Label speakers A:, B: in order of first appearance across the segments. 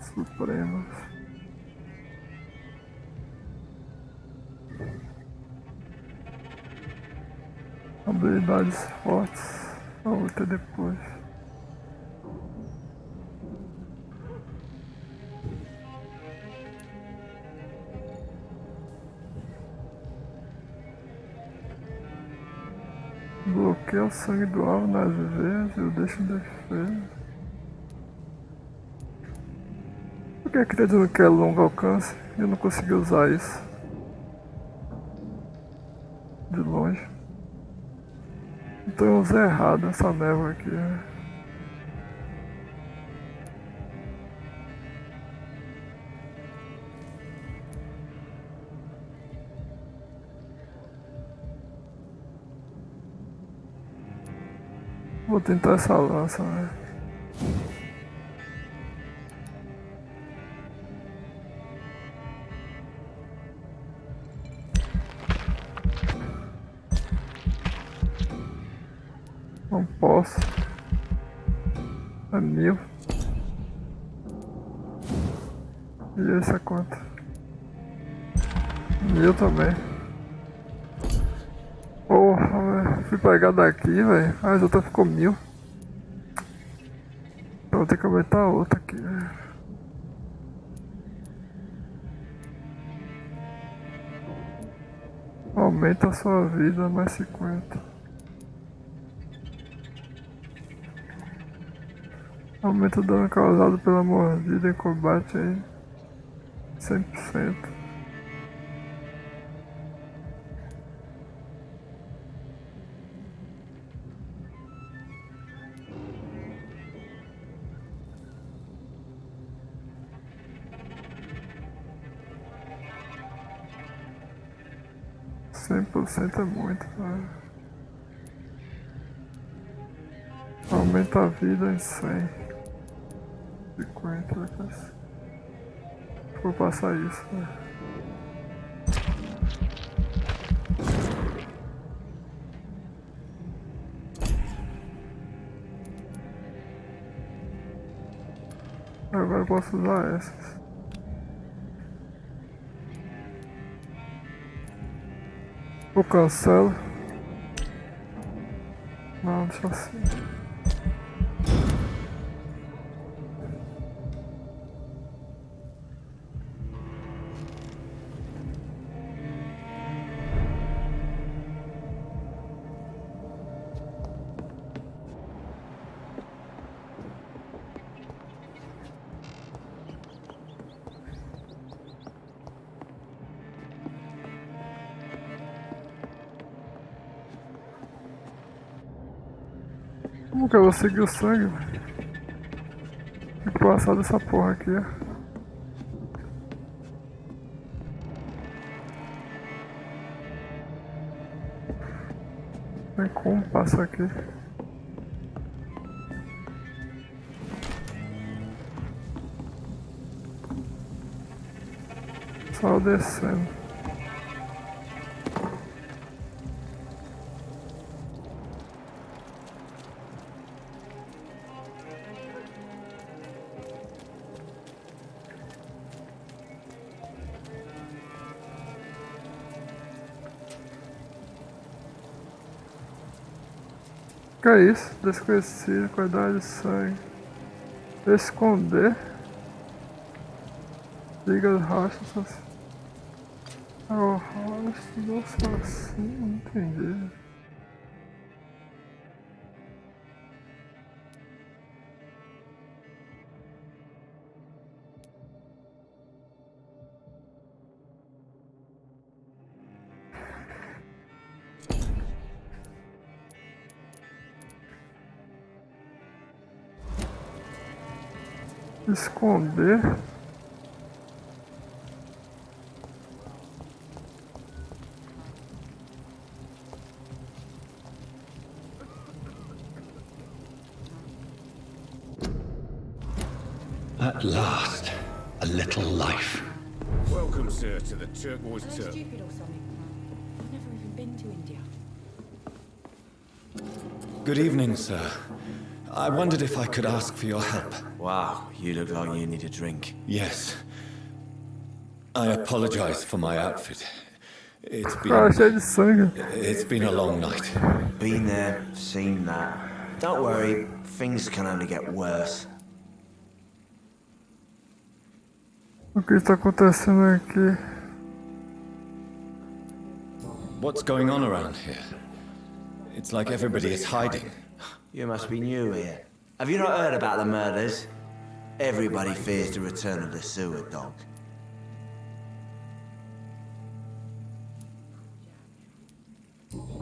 A: Supremas. Habilidades fortes. Vamos ter depois. Bloqueia o sangue do alvo nas veias e o deixa em defesa. Por que ele tá dizendo que é longo alcance? Eu não consegui usar isso. De longe. Então eu usei errado essa névoa aqui. Vou tentar essa lança, né? Não posso. É 1000. E esse é quanto? 1000 também. Porra, velho. Fui pegar daqui, velho. Ah, as outras ficou 1000. Eu vou ter que aumentar outra aqui, velho. Aumenta a sua vida mais 50. Aumenta o dano causado pela mordida em combate aí. 100%. Cem por cento é muito, velho. Aumenta a vida em 100. 50, né? Vou passar isso, né? Agora eu posso usar essas. Eu cancelo. Não, deixa assim. Como que eu vou seguir o sangue, velho? Tem que passar dessa porra aqui, ó. Tem como passar aqui? Só descendo. Que é isso? Desconhecido, qualidade de sangue. Esconder. Liga os rastros. Ah, o rastro do assassino, não entendi. Esconder.
B: At last, a little life.
C: Welcome, sir, to the Turquoise
D: Are they
C: Turf.
D: stupid or something? I've never even been to India.
E: Good evening, sir. I wondered if I could ask for your help.
F: Wow, you look like you need a drink.
E: Yes. I apologize for my outfit. It's
A: Cara,
E: been...
A: cheio de sangue.
E: It's been a long night.
F: Been there, seen that. Don't worry, things can only get worse.
A: O que está acontecendo aqui?
E: What's going on around here? It's like everybody is hiding.
F: You must be new here. Have you not heard about the murders? Everybody fears the return of the sewer dog.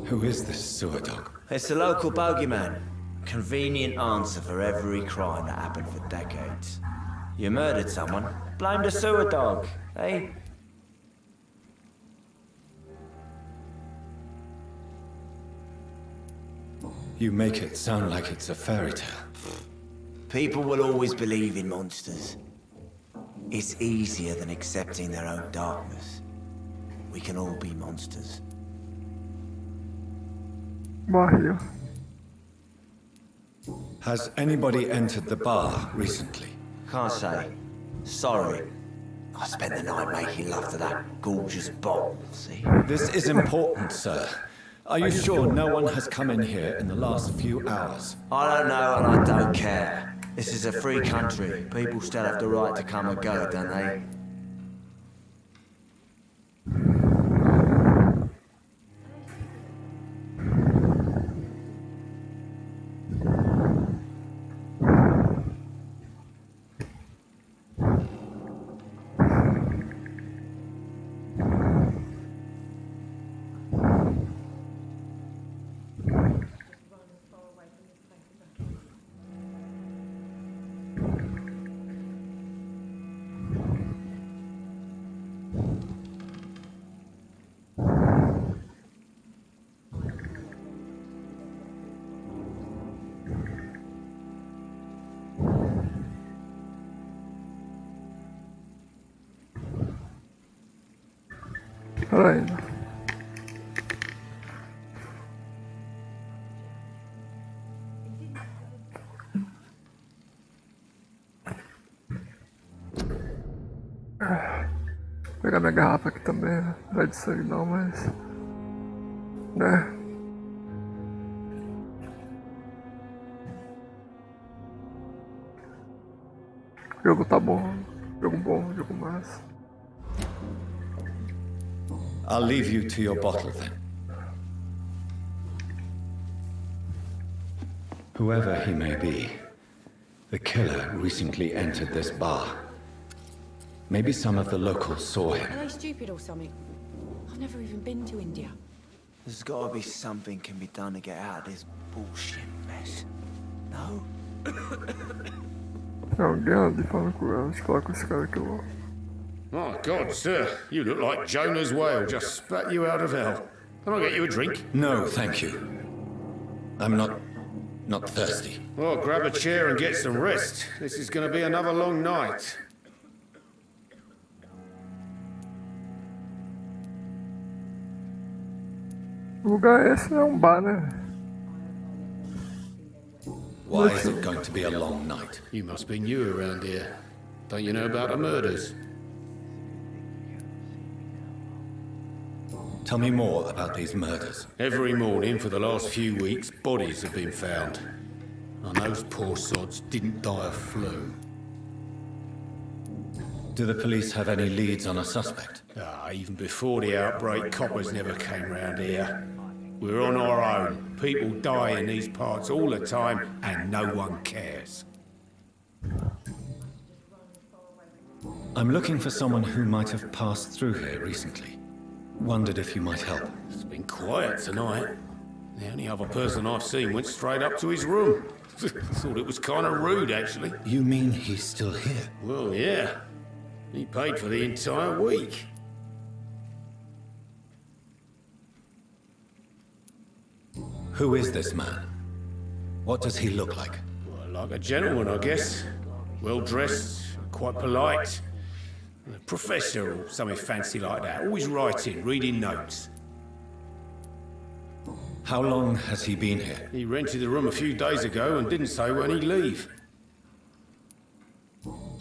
E: Who is this sewer dog?
F: It's the local bogeyman. Convenient answer for every crime that happened for decades. You murdered someone, blame the sewer dog, eh?
E: You make it sound like it's a fairy tale.
F: People will always believe in monsters. It's easier than accepting their own darkness. We can all be monsters.
A: Barril.
E: Has anybody entered the bar recently?
F: Can't say. Sorry. I spent the night making love to that gorgeous bottle, see?
E: This is important, sir. Are you sure no one has come in here in the last few hours?
F: I don't know and I don't care. This is a free country. People still have the right to come and go, don't they?
A: Pera aí. Vou pegar minha garrafa aqui também, né? Não é de sangue não, mas... né? O jogo tá bom. Jogo bom, jogo massa.
E: I'll leave you to your bottle then. Whoever he may be, the killer recently entered this bar. Maybe some of the locals saw him.
D: Are they stupid or something? I've never even been to India.
F: There's gotta be something can be done to get out of this bullshit mess. No?
A: É alguém ali falando com ela, deixa eu falar com esse cara aqui logo.
C: My God, sir, you look like Jonah's whale just spat you out of hell. Can I get you a drink?
E: No, thank you. I'm not thirsty.
C: Well, grab a chair and get some rest. This is going to be another long night.
A: O lugar esse é bar, né?
E: Why is it going to be a long night?
C: You must be new around here. Don't you know about the murders?
E: Tell me more about these murders.
C: Every morning for the last few weeks, bodies have been found. And those poor sods didn't die of flu.
E: Do the police have any leads on a suspect?
C: Even before the outbreak, coppers never came round here. We're on our own. People die in these parts all the time, and no one cares.
E: I'm looking for someone who might have passed through here recently. Wondered if you might help.
C: It's been quiet tonight. The only other person I've seen went straight up to his room. Thought it was kind of rude, actually.
E: You mean he's still here?
C: Well, yeah. He paid for the entire week.
E: Who is this man? What does he look like?
C: Well, like a gentleman, I guess. Well-dressed, quite polite. A professor or something fancy like that. Always writing, reading notes.
E: How long has he been here?
C: He rented the room a few days ago and didn't say when he'd leave.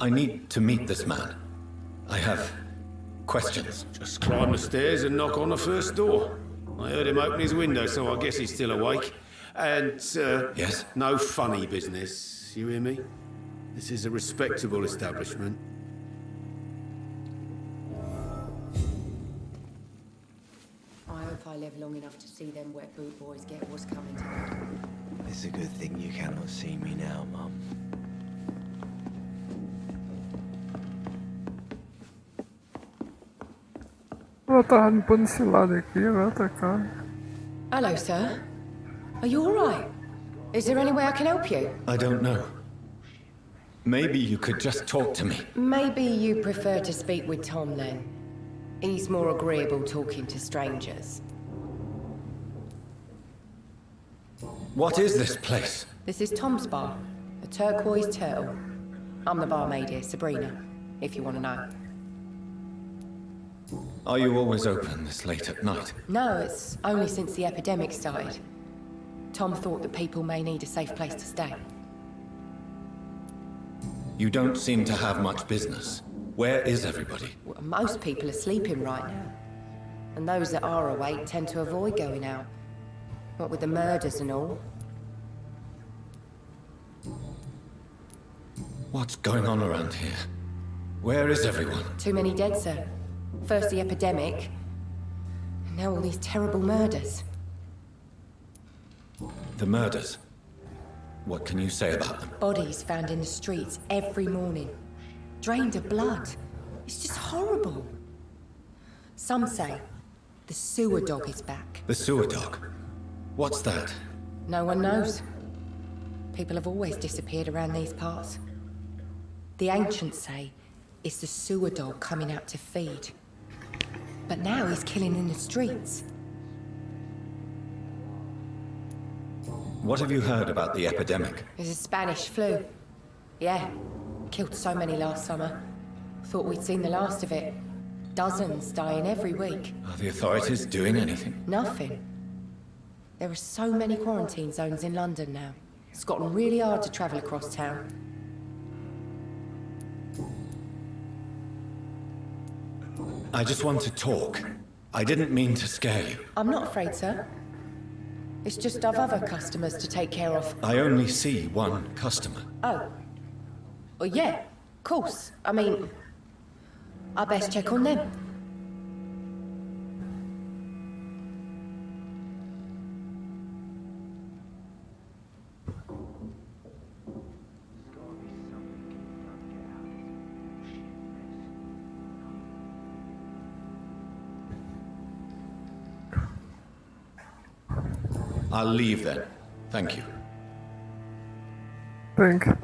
E: I need to meet this man. I have questions.
C: Just climb the stairs and knock on the first door. I heard him open his window, so I guess he's still awake. And,
E: Yes?
C: no funny business, you hear me? This is a respectable establishment.
D: I hope I live long enough to see them wet boot boys get what's coming to them.
F: It's a good thing you cannot see me now, Mum.
A: Ela tava limpando esse lado aqui, agora tá cá.
D: Hello, sir. Are you all right? Is there any way I can help you?
E: I don't know. Maybe you could just talk to me.
D: Maybe you prefer to speak with Tom then. He's more agreeable talking to strangers.
E: What is this place?
D: This is Tom's bar, the Turquoise Turtle. I'm the barmaid here, Sabrina, if you want to know.
E: Are you always open this late at night?
D: No, it's only since the epidemic started. Tom thought that people may need a safe place to stay.
E: You don't seem to have much business. Where is everybody?
D: Well, most people are sleeping right now. And those that are awake tend to avoid going out. What with the murders and all.
E: What's going on around here? Where is everyone?
D: Too many dead, sir. First the epidemic, and now all these terrible murders.
E: The murders. What can you say about them?
D: Bodies found in the streets every morning. Drained of blood. It's just horrible. Some say the sewer dog is back.
E: The sewer dog. What's that?
D: No one knows. People have always disappeared around these parts. The ancients say it's the sewer dog coming out to feed. But now he's killing in the streets.
E: What have you heard about the epidemic?
D: There's a Spanish flu. Yeah, killed so many last summer. Thought we'd seen the last of it. Dozens dying every week.
E: Are the authorities doing anything?
D: Nothing. There are so many quarantine zones in London now. It's gotten really hard to travel across town.
E: I just want to talk. I didn't mean to scare you.
D: I'm not afraid, sir. It's just I've other customers to take care of.
E: I only see one customer.
D: Oh. Well, yeah, of course. I mean, I best check on them.
E: I'll leave then. Thank you.
A: Thank you.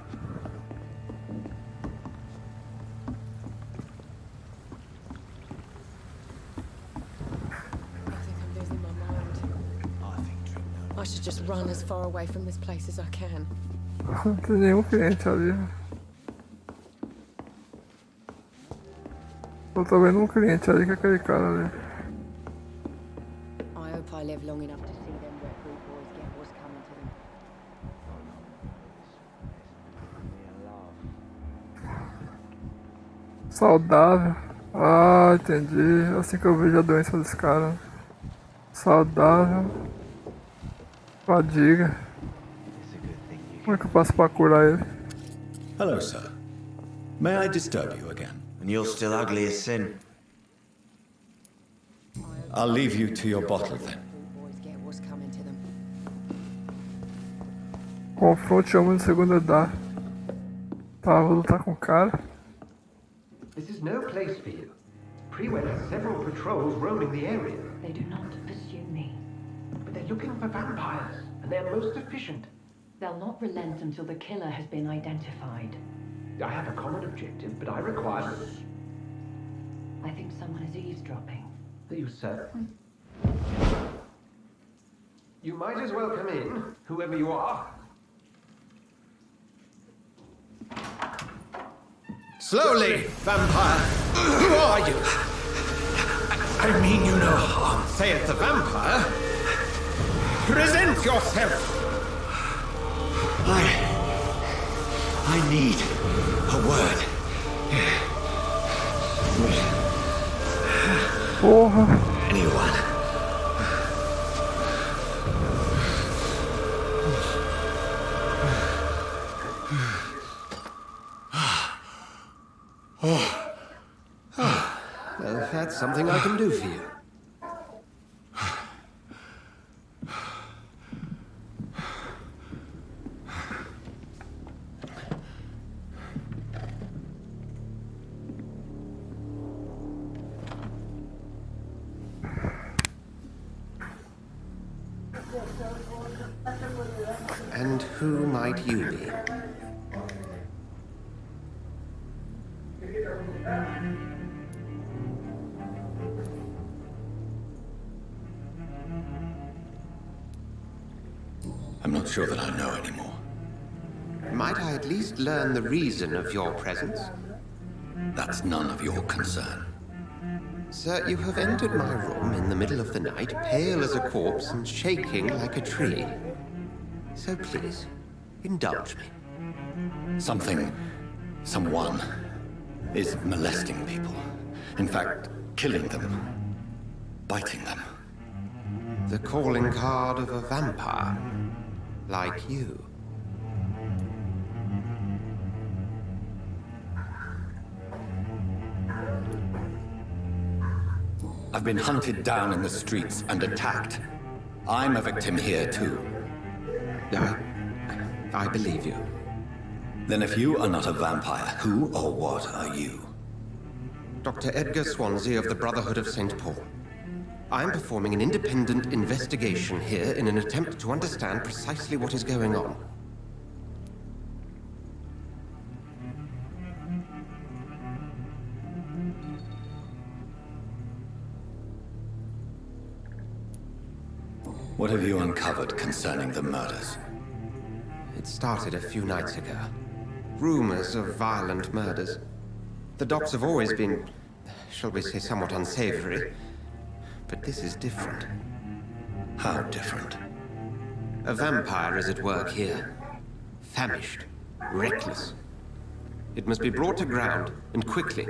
D: I think I'm losing my mind. I should just run as far away from this place as I can.
A: Não tem nenhum cliente ali. Eu tô vendo um cliente ali, que é aquele cara ali.
D: I hope I live long enough to see them wet boot boys get what's coming to them.
A: Saudável. Ah, entendi. Assim que eu vejo a doença desse cara. Saudável. Fadiga. Como é que eu faço pra curar ele?
E: Hello, sir. May I disturb you again?
F: And you're still ugly as sin.
E: I'll leave you to your bottle then.
D: Boys get what's coming to them.
A: Confronte homem no segundo andar. Tá, vou lutar com o cara.
G: This is no place for you. Prewell has several patrols roaming the area,
H: They do not pursue me.
G: but they're looking for vampires, and they're most efficient.
H: They'll not relent until the killer has been identified.
G: I have a common objective, but I require...
H: I think someone is eavesdropping.
G: Are you certain? You might as well come in, whoever you are.
C: Slowly, vampire! Who are you?
B: I mean you no harm,
C: Saith the vampire? Present yourself!
B: I need a word.
A: Porra.
B: Anyone.
G: Well, that's something I can do for you. And who might you be?
E: I'm not sure that I know anymore.
G: Might I at least learn the reason of your presence?
E: That's none of your concern.
G: Sir, you have entered my room in the middle of the night, pale as a corpse and shaking like a tree. So please, indulge me.
E: Someone is molesting people. In fact, killing them. Biting them.
G: The calling card of a vampire. Like you.
E: I've been hunted down in the streets and attacked. I'm a victim here, too.
G: I believe you.
E: Then if you are not a vampire, who or what are you?
G: Dr. Edgar Swansea of the Brotherhood of St. Paul. I'm performing an independent investigation here in an attempt to understand precisely what is going on.
E: What have you uncovered concerning the murders?
G: It started a few nights ago. Rumors of violent murders. The docs have always been, shall we say, somewhat unsavory. But this is different.
E: How different?
G: A vampire is at work here. Famished. Reckless. It must be brought to ground, and quickly.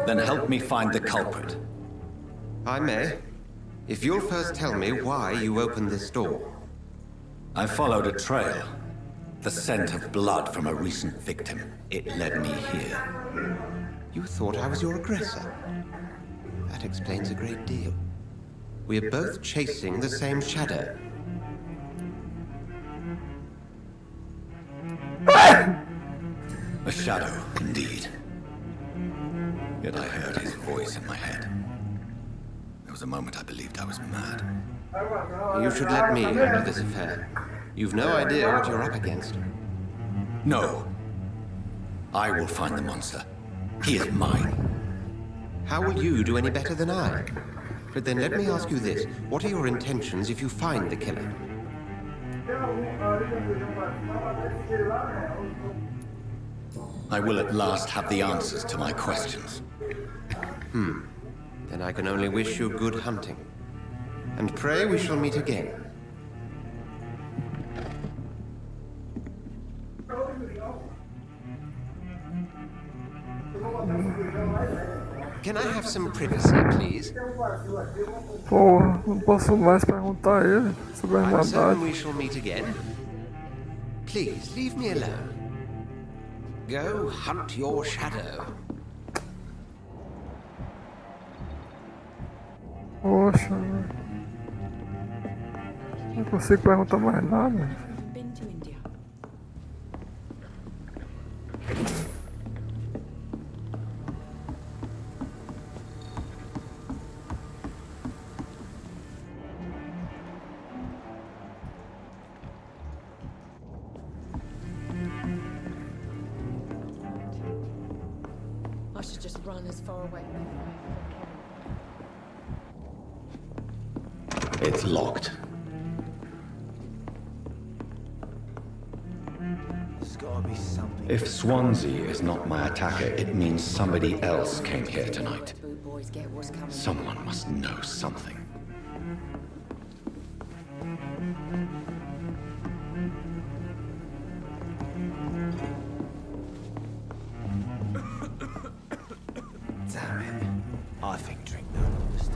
E: Then help me find the culprit.
G: I may. If you'll first tell me why you opened this door.
E: I followed a trail. The scent of blood from a recent victim. It led me here.
G: You thought I was your aggressor. That explains a great deal. We're both chasing the same shadow.
E: A shadow, indeed. Yet I heard his voice in my head. There was a moment I believed I was mad.
G: You should let me handle this affair. You've no idea what you're up against.
E: No. I will find the monster. He is mine.
G: How will you do any better than I? But then let me ask you this. What are your intentions if you find the killer?
E: I will at last have the answers to my questions.
G: Then I can only wish you good hunting. And pray we shall meet again. Can I have some privacy, please?
A: Porra, não posso mais perguntar a ele sobre a
G: I'm certain
A: Irmandade.
G: we shall meet again. Please, leave me alone. Go hunt your shadow.
A: Poxa, velho. Não consigo perguntar mais nada.
D: Been to India. I should just run as far away.
E: It's locked.
F: gotta be something.
E: If Swansea is not my attacker, it means somebody else came here tonight. Someone must know something.
F: Damn it. I think drink no monsters.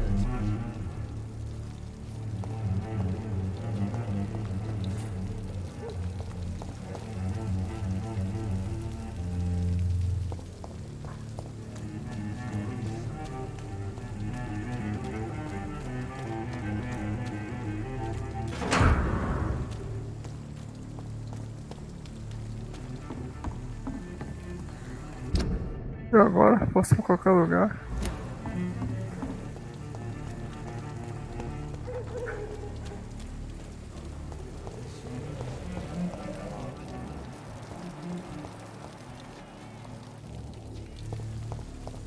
A: E agora? Posso ir pra qualquer lugar?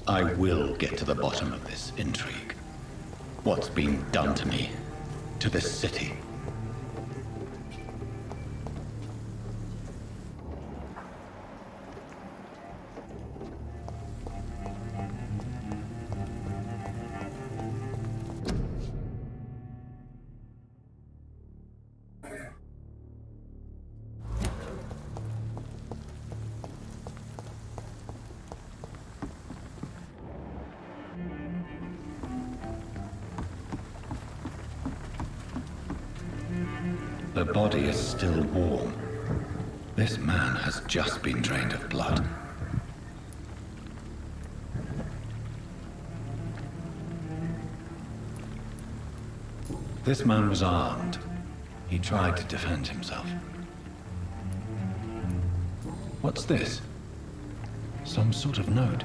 E: I will get to the bottom of this intrigue. What's been done to me, to this city. The body is still warm. This man has just been drained of blood. This man was armed. He tried to defend himself. What's this? Some sort of note.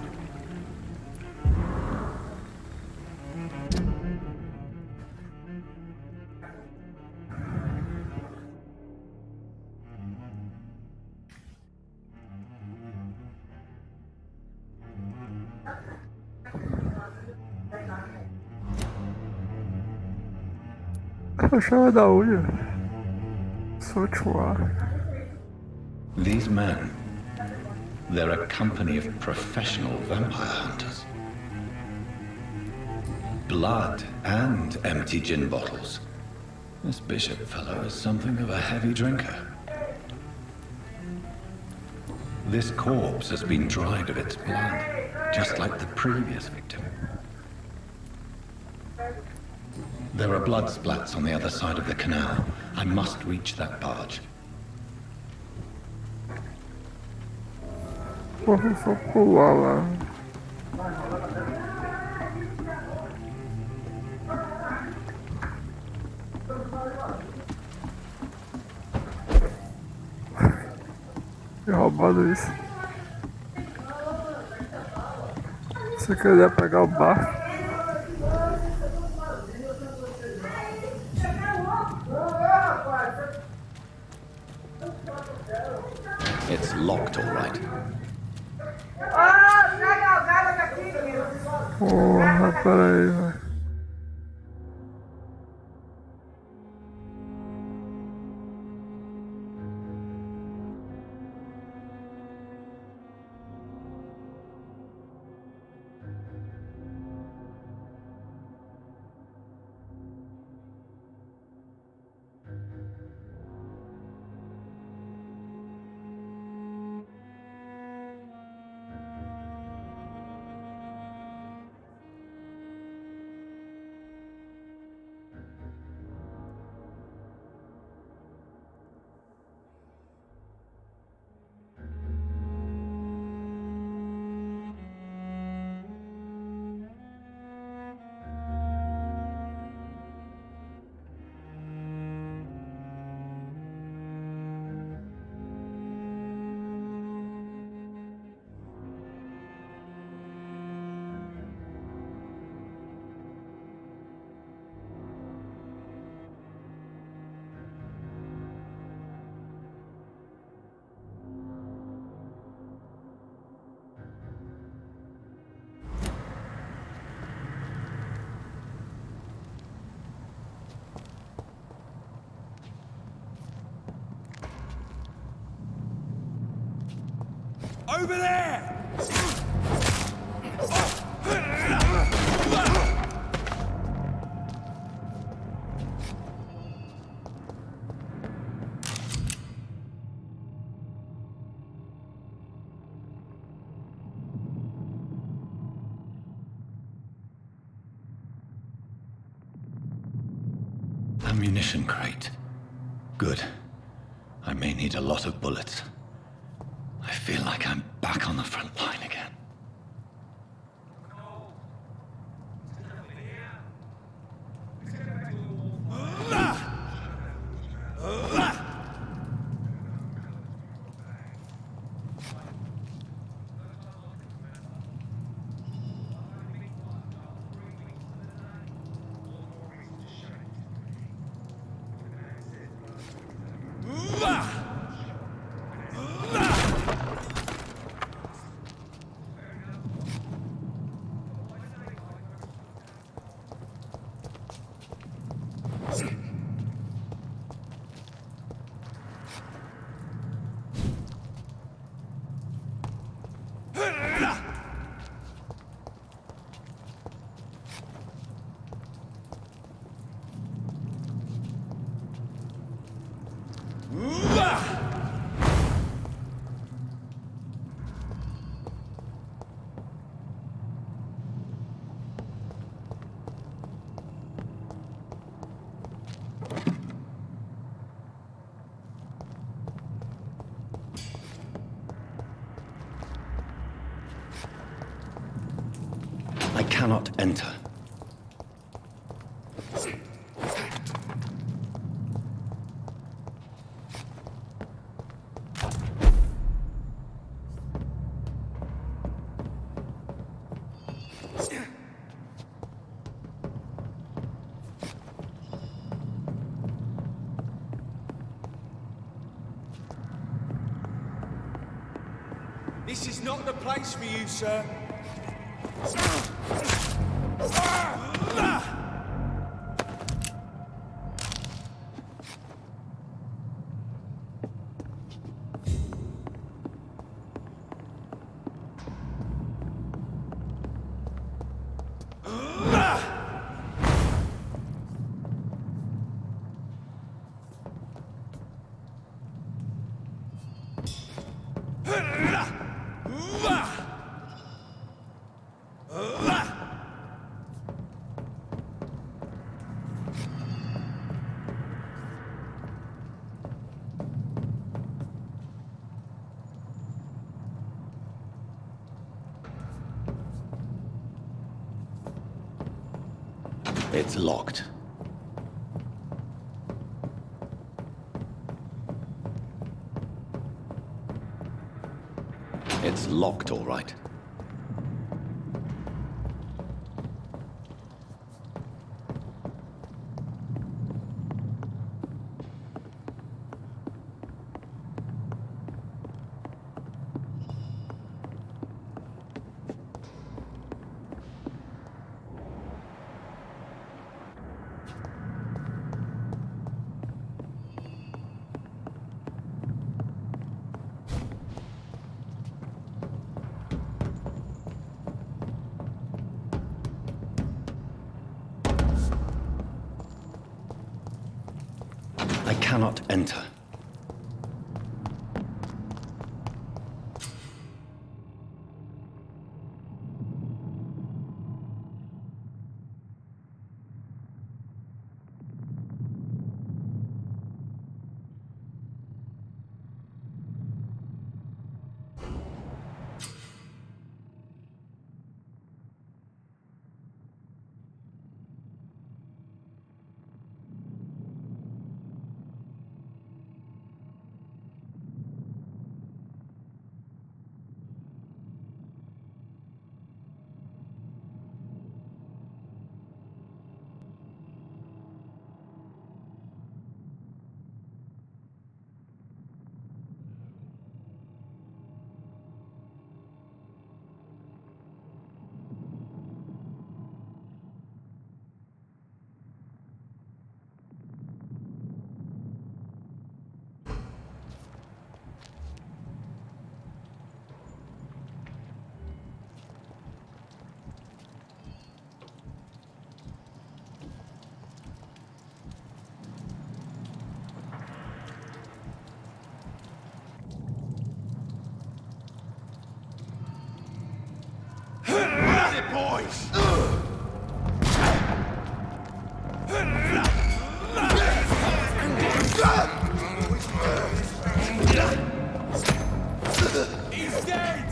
A: A chave da unha. Sochua.
E: These men, they're a company of professional vampire hunters. Blood and empty gin bottles. This bishop fellow is something of a heavy drinker. This corpse has been dried of its blood, just like the previous victim. There are blood splats on the other side of the canal. I must reach that barge.
A: Porra, só pular lá. Que roubado isso. Você queria pegar o barco?
E: It's locked, all right.
A: Porra, peraí, velho.
B: Over there!
E: Ammunition crate. Good. I may need a lot of bullets. I feel like I'm back on the front line again. I cannot enter.
B: This is not the place for you, sir.
E: It's locked. It's locked, all right. I cannot enter.
B: boys! He's dead!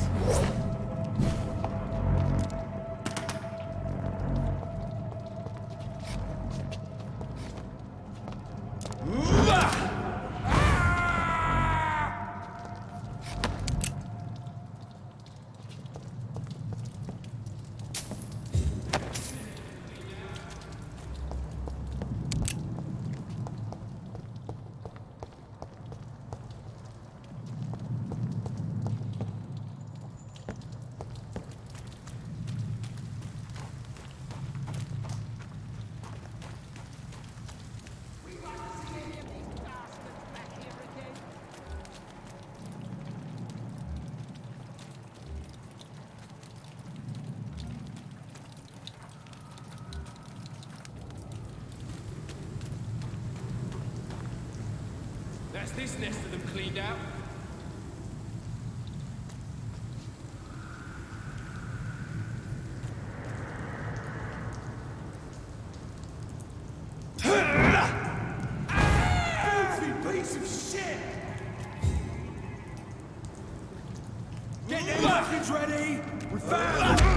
B: That's this nest of them cleaned out. Filthy piece of shit! Get their weapons ready! We found them!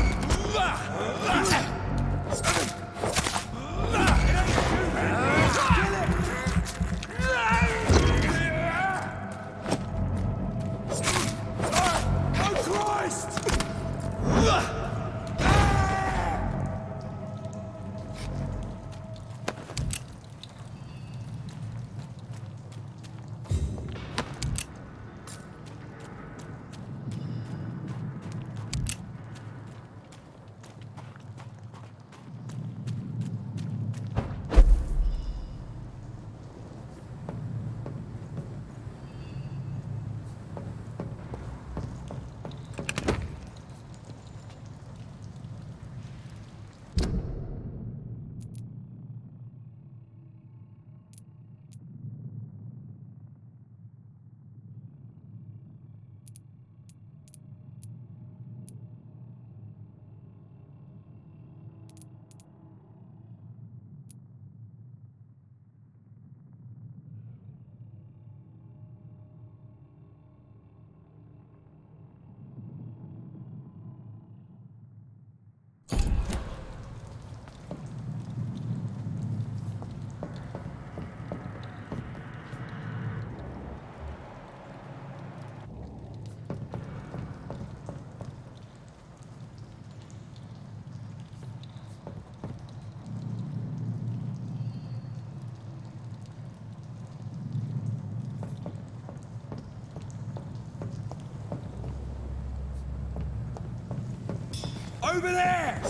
B: Over there!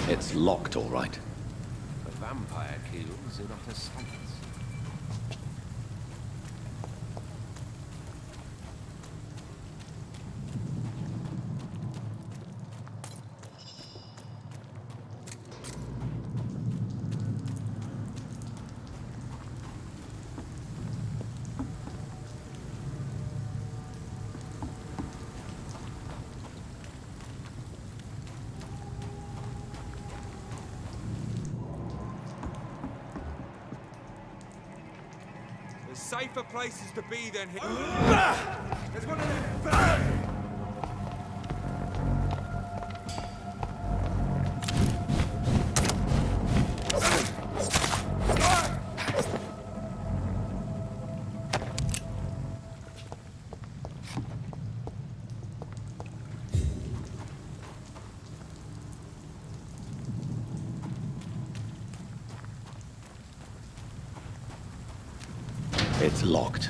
E: It's locked, all right.
I: vampire kills in utter silence.
B: There's safer places to be than here. There's one of them.
E: It's locked.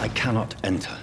E: I cannot enter.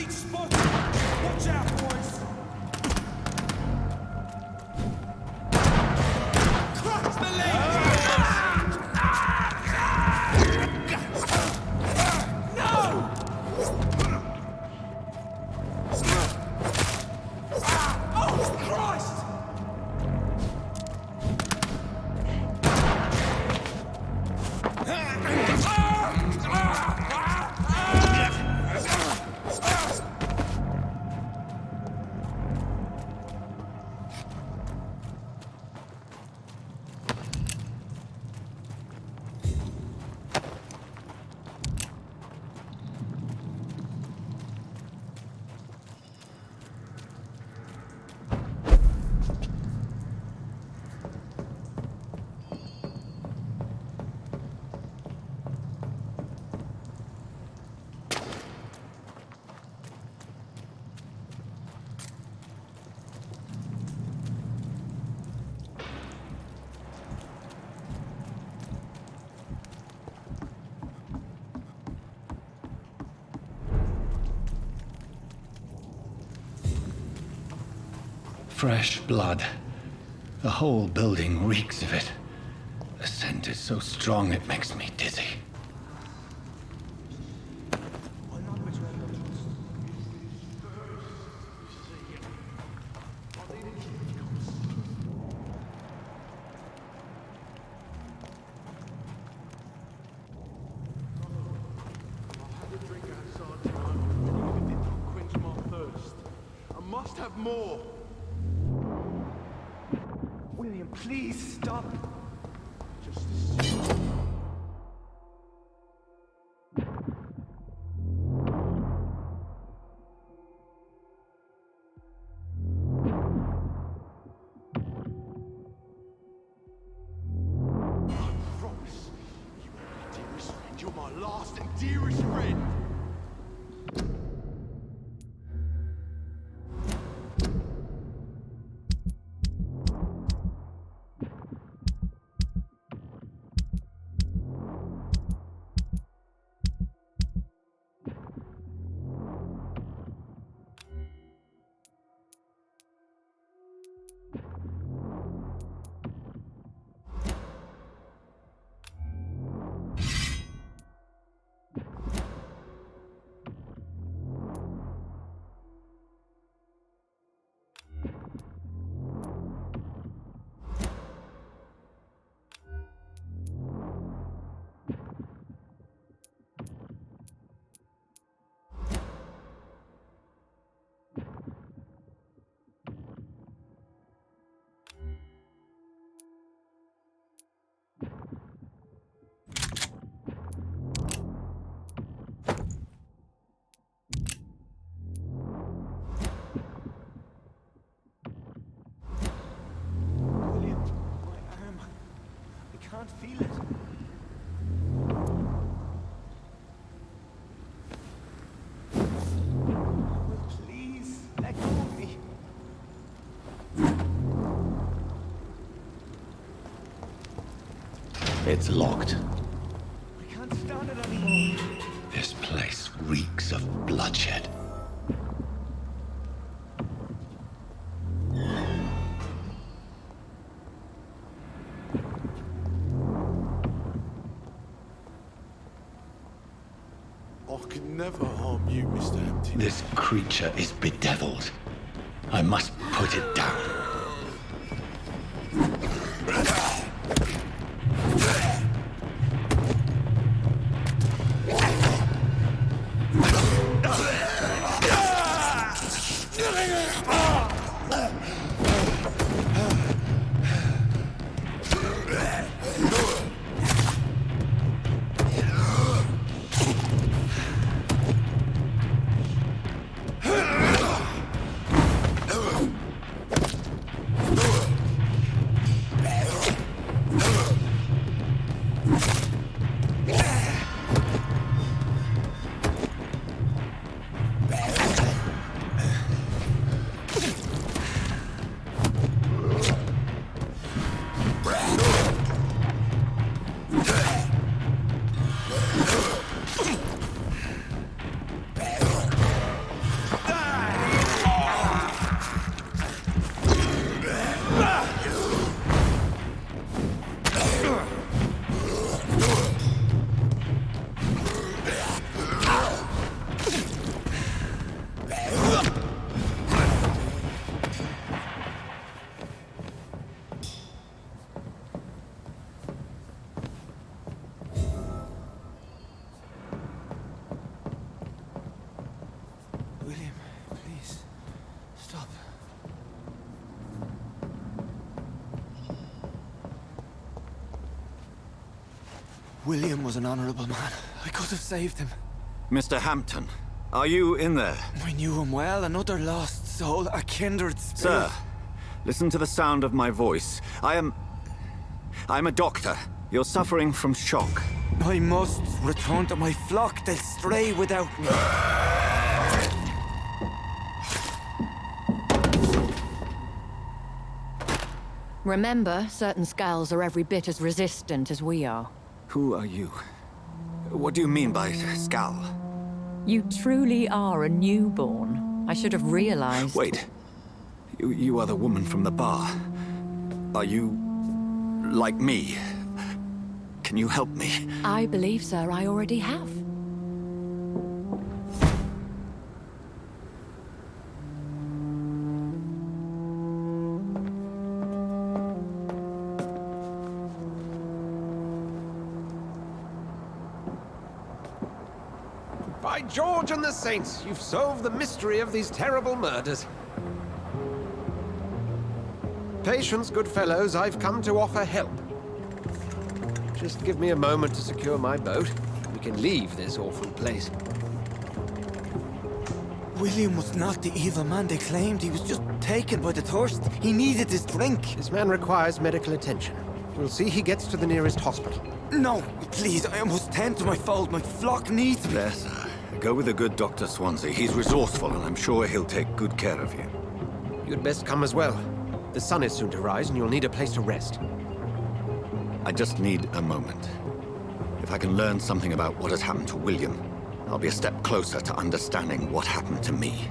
B: Lead spotted! Watch out, boys! Crush the lead! No! Oh, Christ!
E: Fresh blood. The whole building reeks of it. The scent is so strong it makes me dizzy.
B: Must have more. William, please stop. Just... I promise you are my dearest friend. You're my last and dearest friend. Can't feel it. Please, let go of me.
E: It's locked.
B: I can't stand it anymore.
E: This place reeks of bloodshed.
B: I could never harm you, Mr. Hampton.
E: This creature is bedeviled. I must put it down.
F: William, please, stop. William was an honorable man. I could have saved him.
J: Mr. Hampton, are you in there?
F: I knew him well, another lost soul, a kindred spirit.
J: Sir, listen to the sound of my voice. I'm a doctor. You're suffering from shock.
F: I must return to my flock. They'll stray without me.
K: Remember, certain skulls are every bit as resistant as we are.
J: Who are you? What do you mean by skull?
K: You truly are a newborn. I should have realized.
J: Wait. You are the woman from the bar. Are you... like me? Can you help me?
K: I believe, sir, I already have.
G: By George and the Saints, you've solved the mystery of these terrible murders. Patience, good fellows, I've come to offer help. Just give me a moment to secure my boat. We can leave this awful place.
F: William was not the evil man they claimed. He was just taken by the thirst. He needed his drink.
G: This man requires medical attention. We'll see he gets to the nearest hospital.
F: No, please, I must tend to my fold. My flock needs me.
J: There, sir. Go with the good Dr. Swansea. He's resourceful, and I'm sure he'll take good care of you.
G: You'd best come as well. The sun is soon to rise, and you'll need a place to rest.
J: I just need a moment. If I can learn something about what has happened to William, I'll be a step closer to understanding what happened to me.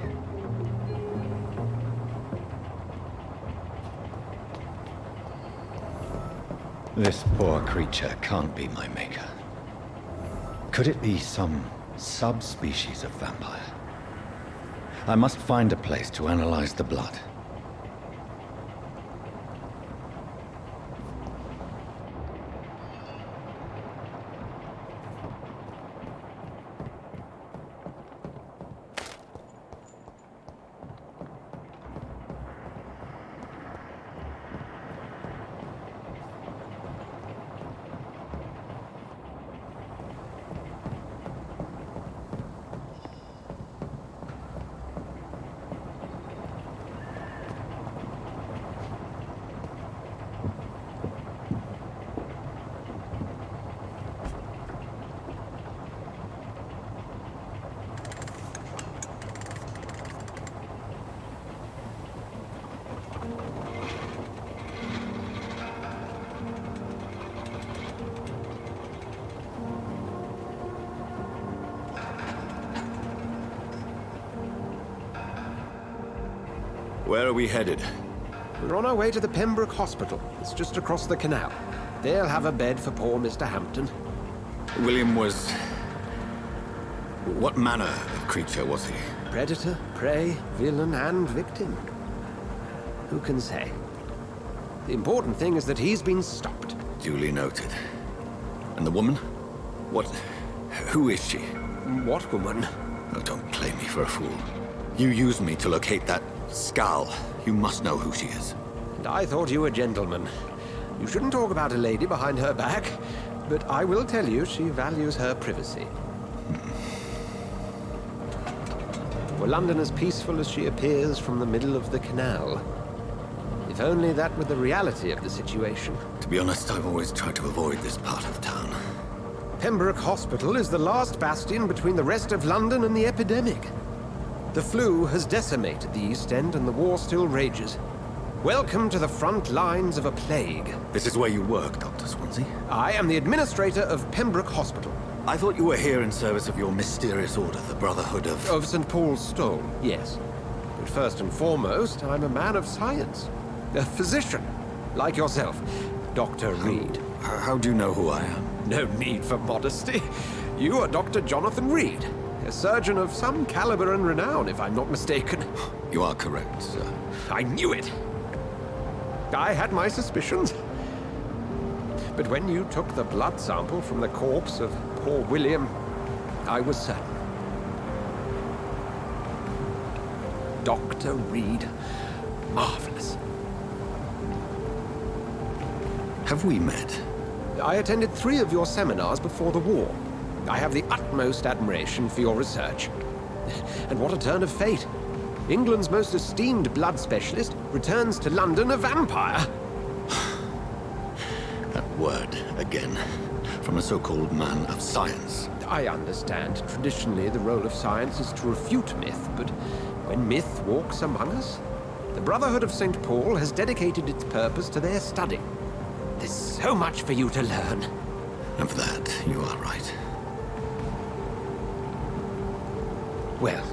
E: This poor creature can't be my maker. Could it be some subspecies of vampire? I must find a place to analyze the blood.
J: Where are we headed?
G: We're on our way to the Pembroke Hospital. It's just across the canal. They'll have a bed for poor Mr. Hampton.
J: William was... what manner of creature was he?
G: Predator, prey, villain, and victim. Who can say? The important thing is that he's been stopped.
J: Duly noted. And the woman? What... who is she?
G: What woman?
J: Oh, don't play me for a fool. You used me to locate that skull. You must know who she is.
G: And I thought you a gentleman. You shouldn't talk about a lady behind her back, but I will tell you she values her privacy. Were London as peaceful as she appears from the middle of the canal? If only that were the reality of the situation.
J: To be honest, I've always tried to avoid this part of town.
G: Pembroke Hospital is the last bastion between the rest of London and the epidemic. The flu has decimated the East End and the war still rages. Welcome to the front lines of a plague.
J: This is where you work, Dr. Swansea?
G: I am the administrator of Pembroke Hospital.
J: I thought you were here in service of your mysterious order, the Brotherhood of...
G: Of St. Paul's Stone, yes. But first and foremost, I'm a man of science. A physician, like yourself, Dr. Reed.
J: How do you know who I am?
G: No need for modesty. You are Dr. Jonathan Reed, a surgeon of some caliber and renown, if I'm not mistaken.
J: You are correct, sir.
G: I knew it! I had my suspicions. But when you took the blood sample from the corpse of poor William, I was certain. Dr. Reed. Marvelous.
E: Have we met?
G: I attended 3 of your seminars before the war. I have the utmost admiration for your research. And what a turn of fate. England's most esteemed blood specialist returns to London a vampire.
E: That word, again. From a so-called man of science.
G: I understand. Traditionally, the role of science is to refute myth, but when myth walks among us, the Brotherhood of St. Paul has dedicated its purpose to their study. There's so much for you to learn.
E: Of that, you are right.
G: Well,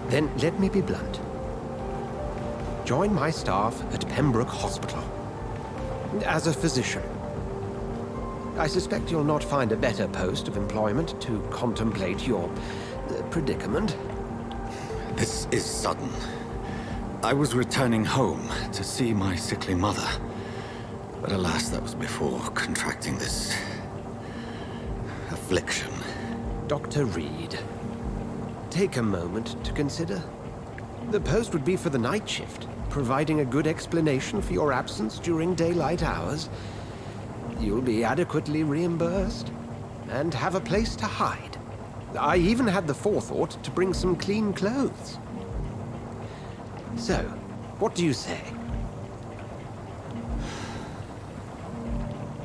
G: then let me be blunt. Join my staff at Pembroke Hospital. As a physician. I suspect you'll not find a better post of employment to contemplate your predicament.
E: This is sudden. I was returning home to see my sickly mother. But alas, that was before contracting this affliction.
G: Dr. Reed, take a moment to consider. The post would be for the night shift, providing a good explanation for your absence during daylight hours. You'll be adequately reimbursed, and have a place to hide. I even had the forethought to bring some clean clothes. So, what do you say?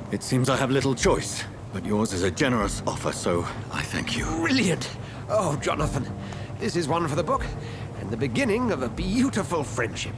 E: It seems I have little choice, but yours is a generous offer, so I thank you.
G: Brilliant! Oh, Jonathan, this is one for the book, and the beginning of a beautiful friendship.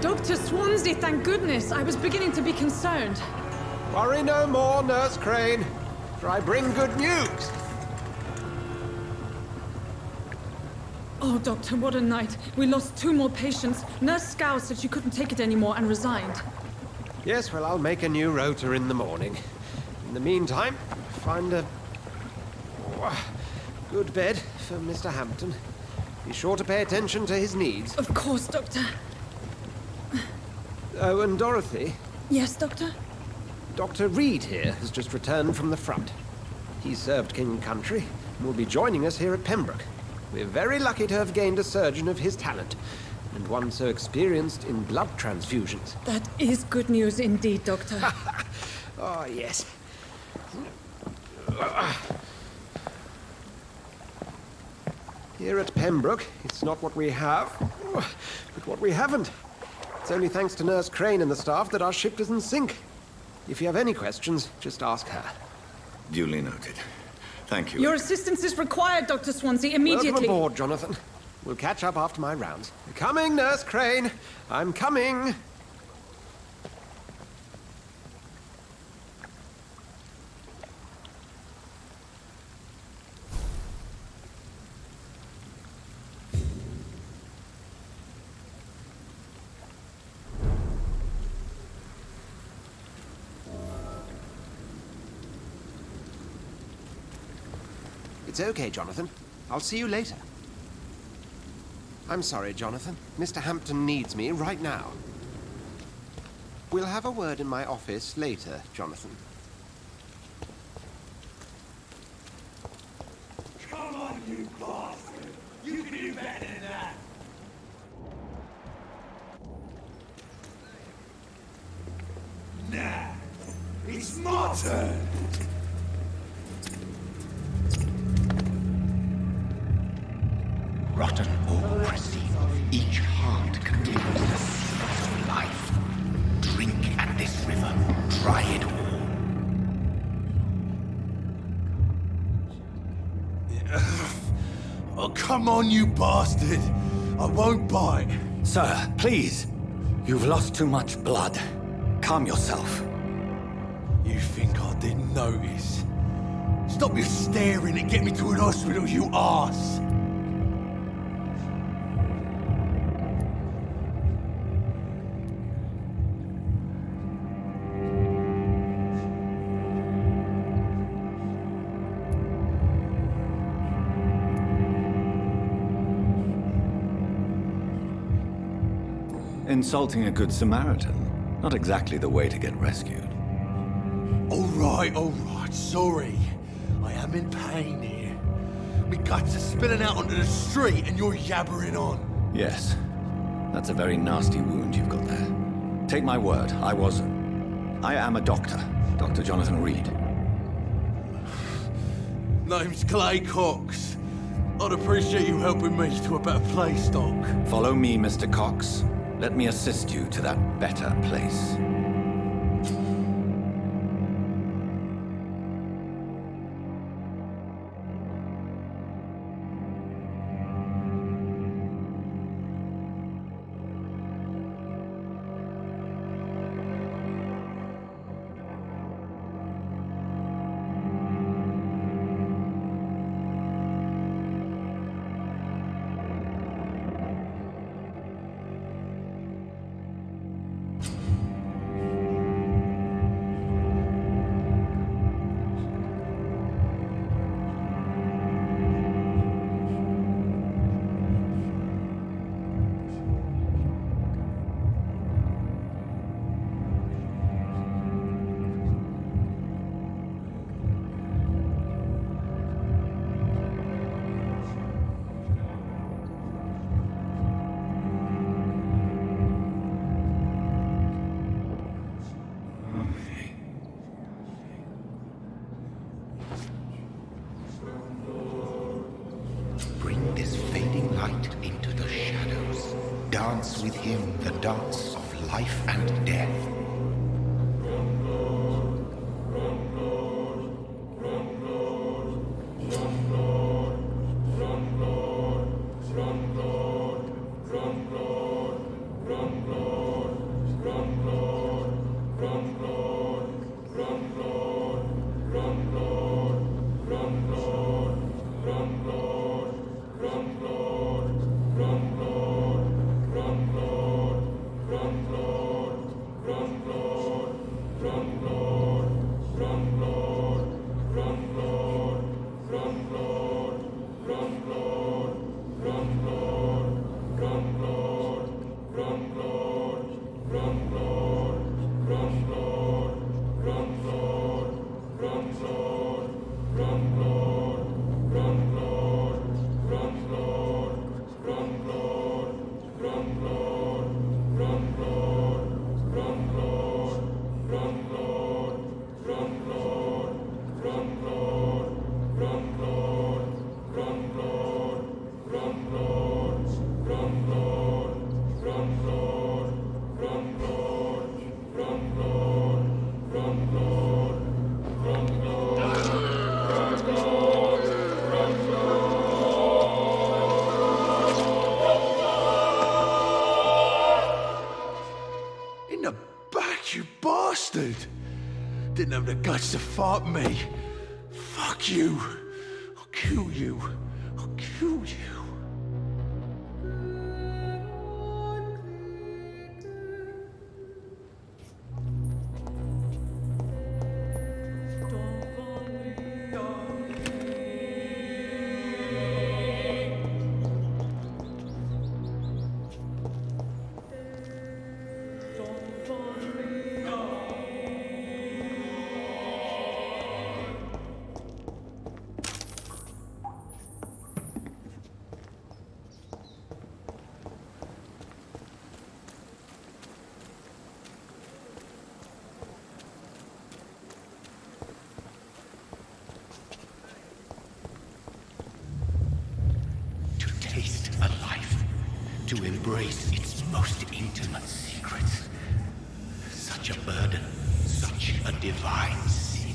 L: Dr. Swansea, thank goodness. I was beginning to be concerned.
G: Worry no more, Nurse Crane, for I bring good news.
L: Oh, Doctor, what a night. We lost 2 more patients. Nurse Scow said she couldn't take it anymore and resigned.
G: Yes, well, I'll make a new rota in the morning. In the meantime, find a good bed for Mr. Hampton. Be sure to pay attention to his needs.
L: Of course, Doctor.
G: Oh, and Dorothy?
L: Yes, Doctor?
G: Dr. Reed here has just returned from the front. He served King and Country and will be joining us here at Pembroke. We're very lucky to have gained a surgeon of his talent, and one so experienced in blood transfusions.
L: That is good news indeed, Doctor.
G: Oh, yes. Here at Pembroke, it's not what we have, but what we haven't. It's only thanks to Nurse Crane and the staff that our ship doesn't sink. If you have any questions, just ask her.
E: Duly noted. Thank you.
L: Your assistance is required, Dr. Swansea, immediately.
G: Welcome aboard, Jonathan. We'll catch up after my rounds. Coming, Nurse Crane. I'm coming. It's okay, Jonathan. I'll see you later. I'm sorry, Jonathan. Mr. Hampton needs me right now. We'll have a word in my office later, Jonathan.
B: Come on, you bastard! You can do better than that! Nah, it's my turn!
C: Rotten ore, Christine. Each heart contains the seed of life. Drink at this river. Try it all.
M: Oh, come on, you bastard! I won't bite.
E: Sir, please. You've lost too much blood. Calm yourself.
M: You think I didn't notice? Stop your staring and get me to an hospital, you arse!
E: Insulting a good Samaritan. Not exactly the way to get rescued.
M: All right, sorry. I am in pain here. Me guts are spilling out onto the street and you're yabbering on.
E: Yes. That's a very nasty wound you've got there. Take my word, I am a doctor. Dr. Jonathan Reed.
M: Name's Clay Cox. I'd appreciate you helping me to a better place, Doc.
E: Follow me, Mr. Cox. Let me assist you to that better place.
C: Bring this fading light into the shadows. Dance with him the dance of life and death.
M: Didn't have the guts to fight me. Fuck you. I'll kill you. I'll kill you.
C: To embrace its most intimate secrets. Such a burden, such a divine sin.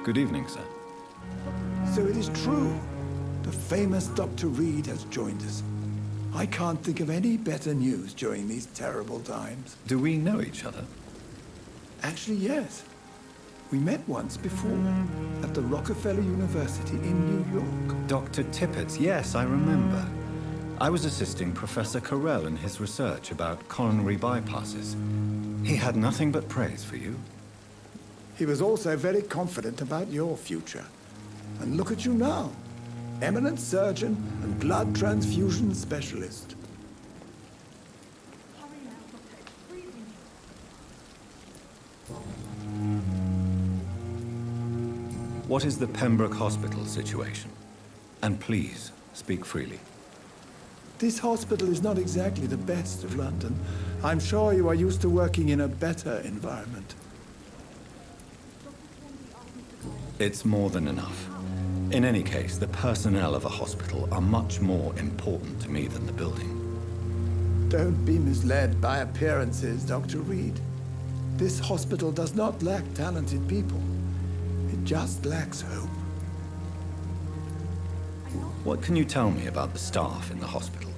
E: Good evening, sir.
N: So it is true. The famous Dr. Reed has joined us. I can't think of any better news during these terrible times.
E: Do we know each other?
N: Actually, yes. We met once before, at the Rockefeller University in New York.
E: Dr. Tippett, yes, I remember. I was assisting Professor Carell in his research about coronary bypasses. He had nothing but praise for you.
N: He was also very confident about your future. And look at you now. Eminent surgeon and blood transfusion specialist.
E: What is the Pembroke Hospital situation? And please, speak freely.
N: This hospital is not exactly the best of London. I'm sure you are used to working in a better environment.
E: It's more than enough. In any case, the personnel of a hospital are much more important to me than the building.
N: Don't be misled by appearances, Dr. Reed. This hospital does not lack talented people. It just lacks hope.
E: What can you tell me about the staff in the hospital?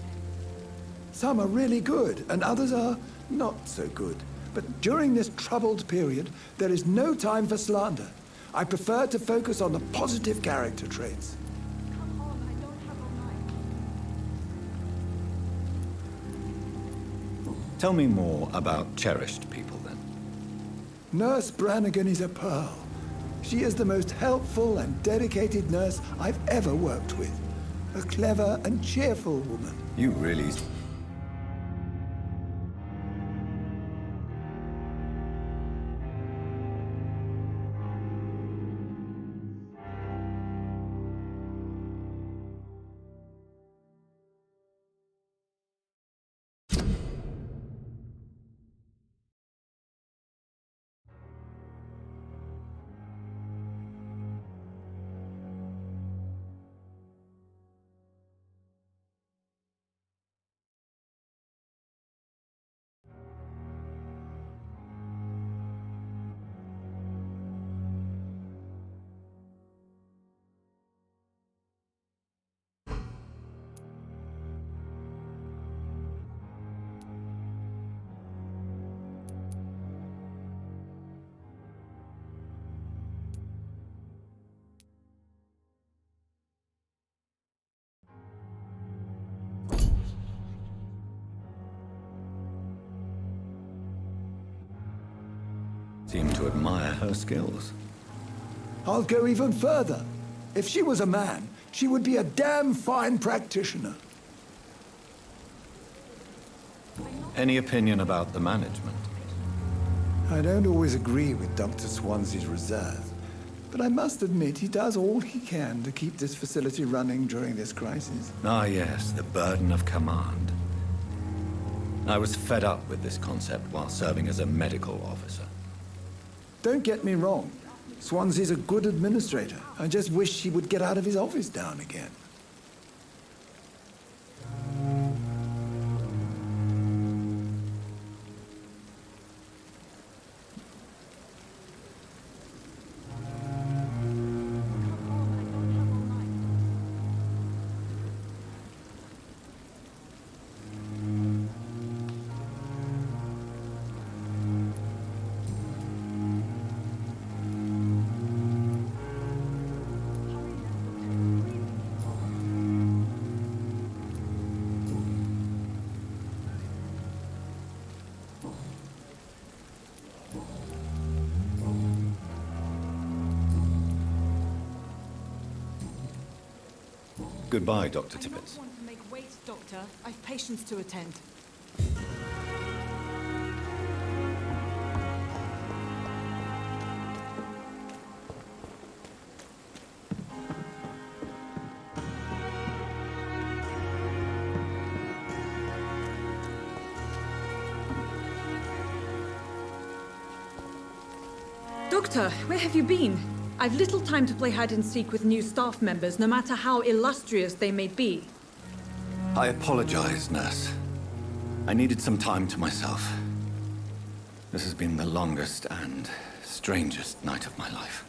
N: Some are really good, and others are not so good. But during this troubled period, there is no time for slander. I prefer to focus on the positive character traits.
E: Tell me more about cherished people, then.
N: Nurse Brannigan is a pearl. She is the most helpful and dedicated nurse I've ever worked with. A clever and cheerful woman.
E: You really... seem to admire her skills.
N: I'll go even further. If she was a man, she would be a damn fine practitioner.
E: Any opinion about the management?
N: I don't always agree with Dr. Swansea's reserve, but I must admit he does all he can to keep this facility running during this crisis.
E: Ah, yes, the burden of command. I was fed up with this concept while serving as a medical officer.
N: Don't get me wrong. Swansea's a good administrator. I just wish he would get out of his office now and again.
E: Goodbye, Dr. Tippett.
L: I don't want to make wait, Doctor. I've patients to attend. Doctor, where have you been? I've little time to play hide-and-seek with new staff members, no matter how illustrious they may be.
E: I apologize, nurse. I needed some time to myself. This has been the longest and strangest night of my life.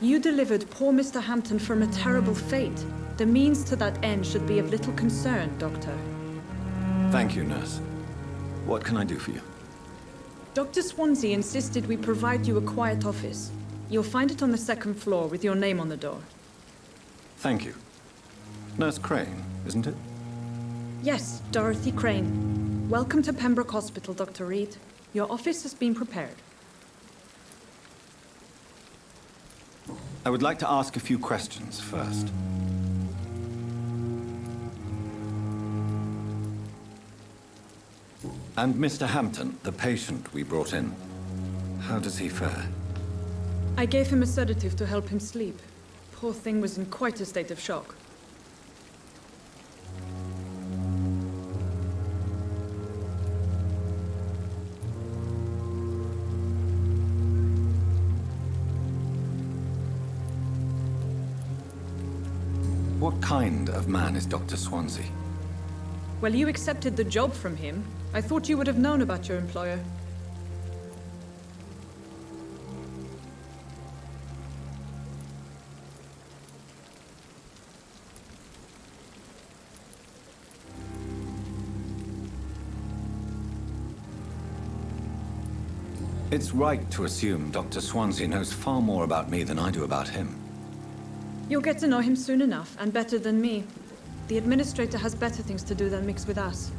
L: You delivered poor Mr. Hampton from a terrible fate. The means to that end should be of little concern, Doctor.
E: Thank you, nurse. What can I do for you?
L: Dr. Swansea insisted we provide you a quiet office. You'll find it on the second floor with your name on the door.
E: Thank you. Nurse Crane, isn't it?
L: Yes, Dorothy Crane. Welcome to Pembroke Hospital, Dr. Reed. Your office has been prepared.
E: I would like to ask a few questions first. And Mr. Hampton, the patient we brought in, how does he fare?
L: I gave him a sedative to help him sleep. Poor thing was in quite a state of shock.
E: What kind of man is Dr. Swansea?
L: Well, you accepted the job from him. I thought you would have known about your employer.
E: It's right to assume Dr. Swansea knows far more about me than I do about him.
L: You'll get to know him soon enough, and better than me. The administrator has better things to do than mix with us.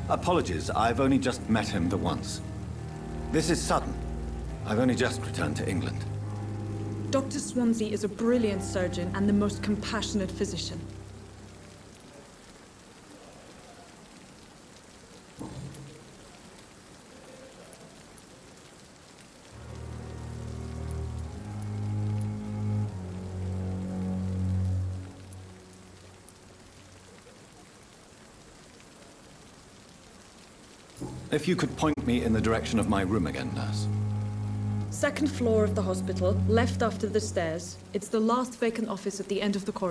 E: Apologies, I've only just met him the once. This is sudden. I've only just returned to England.
L: Dr. Swansea is a brilliant surgeon and the most compassionate physician.
E: If you could point me in the direction of my room again, nurse.
L: Second floor of the hospital, left after the stairs. It's the last vacant office at the end of the corridor.